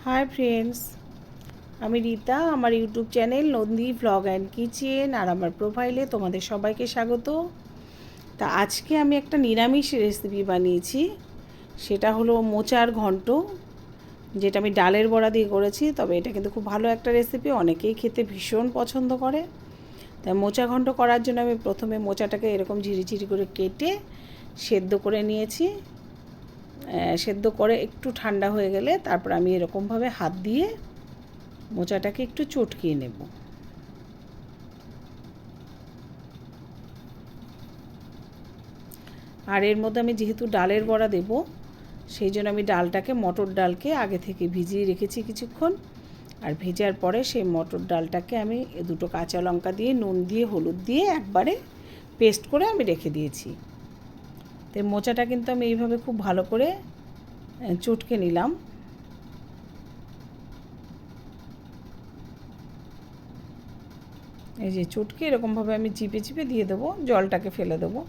Hi friends, আমি রীতা। আমার YouTube channel Nandi vlog and kitchen আর আমার প্রোফাইলে তোমাদের সবাইকে স্বাগত। তা আজকে আমি একটা নিরামিষ রেসিপি বানিয়েছি, সেটা হলো মোচার ঘন্ট, যেটা আমি ডালের বড়া দিয়ে করেছি। তবে এটা কিন্তু খুব ভালো একটা রেসিপি, অনেকেই খেতে ভীষণ পছন্দ করে। তাই মোচা ঘন্ট করার জন্য আমি প্রথমে মোচাটাকে এরকম ঝিরিঝিরি করে কেটে সেদ্ধ করে নিয়েছি। সেদ্ধ করে একটু ঠান্ডা হয়ে গেলে তারপর আমি এরকমভাবে হাত দিয়ে মোচাটাকে একটু চটকিয়ে নেব। আর এর মধ্যে আমি যেহেতু ডালের বড়া দেব, সেই জন্য আমি ডালটাকে, মটর ডালকে আগে থেকে ভিজিয়ে রেখেছি কিছুক্ষণ। আর ভেজার পরে সেই মটর ডালটাকে আমি দুটো কাঁচা লঙ্কা দিয়ে, নুন দিয়ে, হলুদ দিয়ে একবারে পেস্ট করে আমি রেখে দিয়েছি। তো মোচাটা কিন্তু আমি এইভাবে খুব ভালো করে চটকে নিলাম। এই যে চটকে এরকমভাবে আমি চিপে চিপে দিয়ে দেবো, জলটাকে ফেলে দেবো।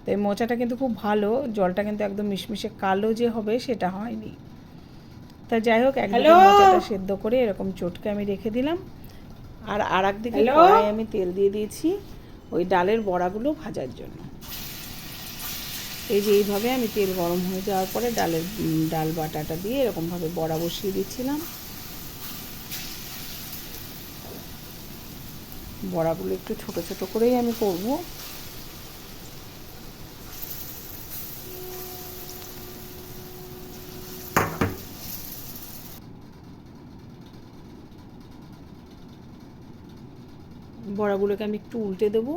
তো এই মোচাটা কিন্তু খুব ভালো, জলটা কিন্তু একদম মিশমিশে কালো যে হবে সেটা হয়নি। তা যাই হোক, একদিকে মোচাটা সেদ্ধ করে এরকম চটকে আমি রেখে দিলাম। আর একদিকে কড়াই আমি তেল দিয়ে দিয়েছি ওই ডালের বড়াগুলো ভাজার জন্য। এই যে এইভাবে আমি তেল গরম হয়ে যাওয়ার পরে ডাল বাটাটা দিয়ে এরকমভাবে বড়া বসিয়ে দিচ্ছিলাম। বড়াগুলো একটু ছোট ছোট করেই আমি করব। বড়াগুলোকে আমি একটু উল্টে দেবো।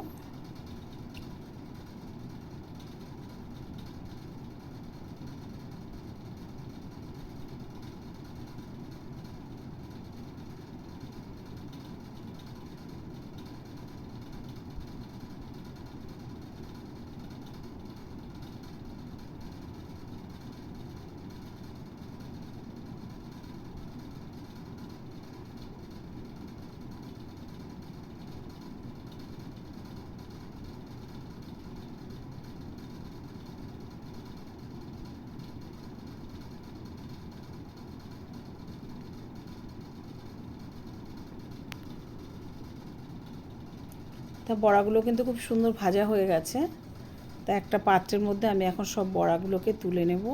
তা বড়াগুলো কিন্তু খুব সুন্দর ভাজা হয়ে গেছে। তা একটা পাত্রের মধ্যে আমি এখন সব বড়াগুলোকে তুলে নেব।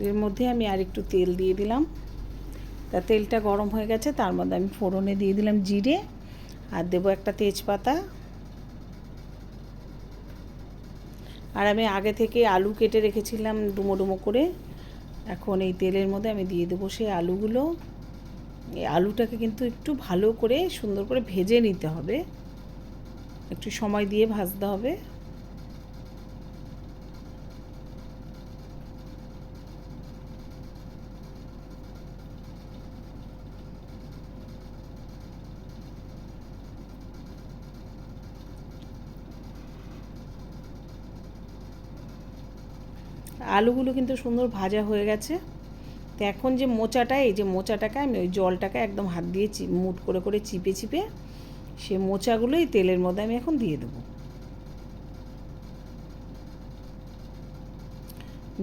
এর মধ্যে আমি আর একটু তেল দিয়ে দিলাম। তা তেলটা গরম হয়ে গেছে, তার মধ্যে আমি ফোড়নে দিয়ে দিলাম জিরে, আর দেবো একটা তেজপাতা। আর আমি আগে থেকে আলু কেটে রেখেছিলাম ডুমো ডুমো করে। এখন এই তেলের মধ্যে আমি দিয়ে দেবো সেই আলুগুলো। এই আলুটাকে কিন্তু একটু ভালো করে সুন্দর করে ভেজে নিতে হবে, একটু সময় দিয়ে ভাজতে হবে। আলুগুলো কিন্তু সুন্দর ভাজা হয়ে গেছে। তো এখন যে মোচাটা, এই যে মোচাটাকে আমি ওই জলটাকে একদম হাত দিয়ে মুট করে করে চিপে চিপে সে মোচাগুলো এই তেলের মধ্যে আমি এখন দিয়ে দেবো।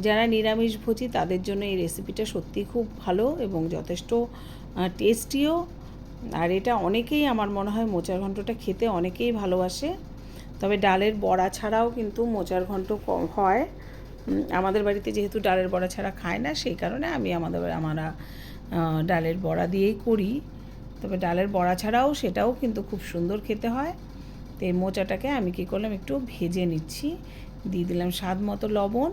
যারা নিরামিষভোজী তাদের জন্য এই রেসিপিটা সত্যিই খুব ভালো এবং যথেষ্ট টেস্টিও। আর এটা অনেকেই, আমার মনে হয় মোচার ঘন্টটা খেতে অনেকেই ভালোবাসে। তবে ডালের বড়া ছাড়াও কিন্তু মোচার ঘন্ট হয়। আমাদের বাড়িতে যেহেতু ডালের বড়া ছাড়া খায় না, সেই কারণে আমরা ডালের বড়া দিয়েই করি। তবে ডালের বড়া ছাড়াও সেটাও কিন্তু খুব সুন্দর খেতে হয়। তো এই মোচাটাকে আমি কী করলাম, একটু ভেজে নিচ্ছি। দিয়ে দিলাম স্বাদ মতো লবণ।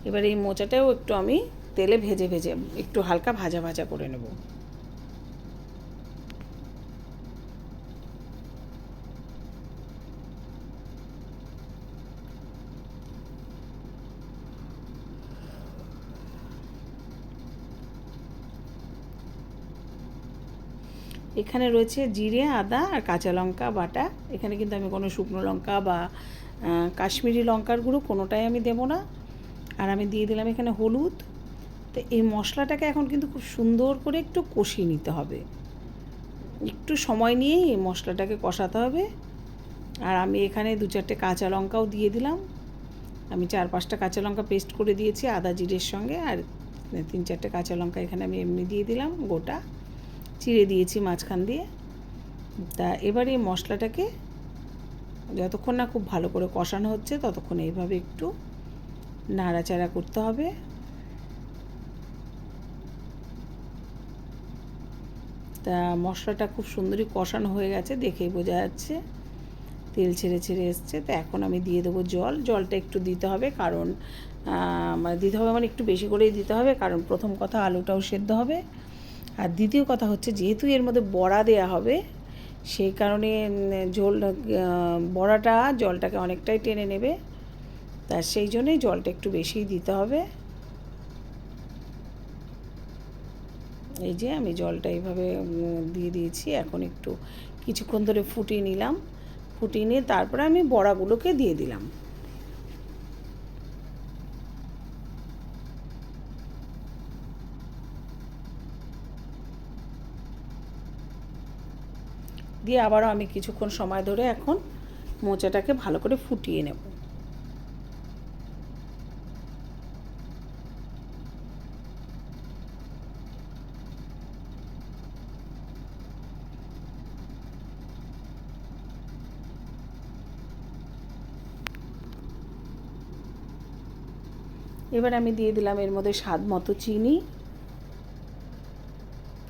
এবার এই মোচাটাও একটু আমি তেলে ভেজে ভেজে একটু হালকা ভাজা ভাজা করে নেব। এখানে রয়েছে জিরে, আদা আর কাঁচা লঙ্কা বাটা। এখানে কিন্তু আমি কোনো শুকনো লঙ্কা বা কাশ্মীরি লঙ্কার গুঁড়ো কোনোটাই আমি দেবো না। আর আমি দিয়ে দিলাম এখানে হলুদ, তো এই মশলাটাকে এখন কিন্তু খুব সুন্দর করে একটু কষিয়ে নিতে হবে, একটু সময় নিয়েই এই মশলাটাকে কষাতে হবে। আর আমি এখানে 2-4টে কাঁচা লঙ্কাও দিয়ে দিলাম। আমি 4-5টা কাঁচা লঙ্কা পেস্ট করে দিয়েছি আদা জিরের সঙ্গে, আর 3-4টে কাঁচা লঙ্কা এখানে আমি এমনি দিয়ে দিলাম, গোটা চিড়ে দিয়েছি মাঝখান দিয়ে। তা এবার এই মশলাটাকে যতক্ষণ না খুব ভালো করে কষানো হচ্ছে ততক্ষণ এইভাবে একটু নাড়াচাড়া করতে হবে। তা মশলাটা খুব সুন্দরই কষানো হয়ে গেছে, দেখেই বোঝা যাচ্ছে তেল ছেড়ে ছেড়ে এসছে। তো এখন আমি দিয়ে দেবো জল। জলটা একটু দিতে হবে, কারণ মানে দিতে হবে মানে একটু বেশি করেই দিতে হবে, কারণ প্রথম কথা আলুটাও সেদ্ধ হবে, আর দ্বিতীয় কথা হচ্ছে যেহেতু এর মধ্যে বড়া দেয়া হবে সেই কারণে ঝোল বড়াটা জলটাকে অনেকটাই টেনে নেবে, তা সেই জন্যই জলটা একটু বেশিই দিতে হবে। এই যে আমি জলটা এইভাবে দিয়ে দিয়েছি। এখন একটু কিছুক্ষণ ধরে ফুটিয়ে নিলাম, ফুটিয়ে নিয়ে তারপরে আমি বড়াগুলোকে দিয়ে দিলাম। দিয়ে আবারও আমি কিছুক্ষণ সময় ধরে এখন মোচাটাকে ভালো করে ফুটিয়ে নেব। এবার আমি দিয়ে দিলাম এর মধ্যে স্বাদ মতো চিনি,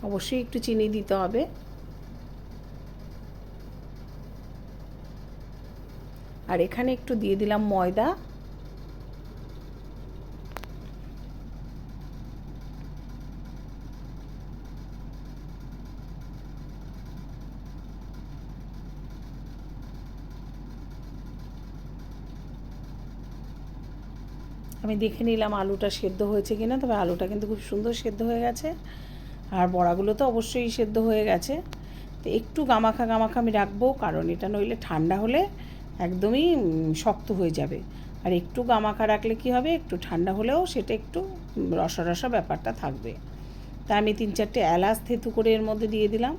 অবশ্যই একটু চিনি দিতে হবে। আর এখানে একটু দিয়ে দিলাম ময়দা। আমি দেখে নিলাম আলুটা সেদ্ধ হয়েছে কিনা, তবে আলুটা কিন্তু খুব সুন্দর সেদ্ধ হয়ে গেছে, আর বড়াগুলো তো অবশ্যই সেদ্ধ হয়ে গেছে। তো একটু গামাখা গামাখা আমি রাখবো, কারণ এটা নইলে ঠান্ডা হলে একদমই শক্ত হয়ে যাবে। আর একটু গামাখা রাখলে কি হবে, একটু ঠান্ডা হলেও সেটা একটু রসা রসা ব্যাপারটা থাকবে। তা আমি 3-4টে এলাচ থেতু করে এর মধ্যে দিয়ে দিলাম।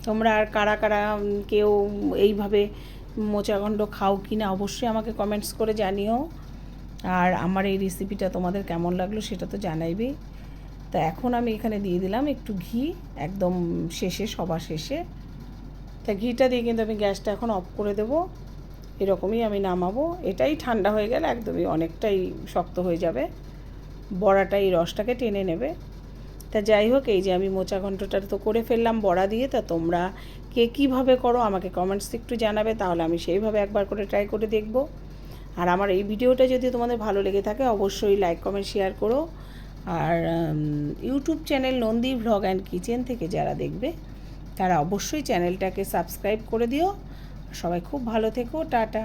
তোমরা আর কারা কারা কেউ এইভাবে মোচাঘণ্ট খাও কি না অবশ্যই আমাকে কমেন্টস করে জানিও। আর আমার এই রেসিপিটা তোমাদের কেমন লাগলো সেটা তো জানাইবেই। তা এখন আমি এখানে দিয়ে দিলাম একটু ঘি, একদম শেষে, সবার শেষে। তা ঘিটা দিয়ে কিন্তু আমি গ্যাসটা এখন অফ করে দেবো। এরকমই আমি নামাবো। এটাই ঠান্ডা হয়ে গেলে একদমই অনেকটাই শক্ত হয়ে যাবে, বড়াটা এই রসটাকে টেনে নেবে। তা যাই হোক, এই যে আমি মোচা ঘন্টটা তো করে ফেললাম বড়া দিয়ে। তা তোমরা কে কীভাবে করো আমাকে কমেন্টস একটু জানাবে, তাহলে আমি সেইভাবে একবার করে ট্রাই করে দেখব। আর আমার এই ভিডিওটা যদি তোমাদের ভালো লেগে থাকে অবশ্যই লাইক কমেন্ট শেয়ার করো। আর YouTube channel Nandi vlog and kitchen থেকে যারা দেখবে তারা অবশ্যই চ্যানেলটাকে সাবস্ক্রাইব করে দিও। সবাই খুব ভালো থেকো, টাটা।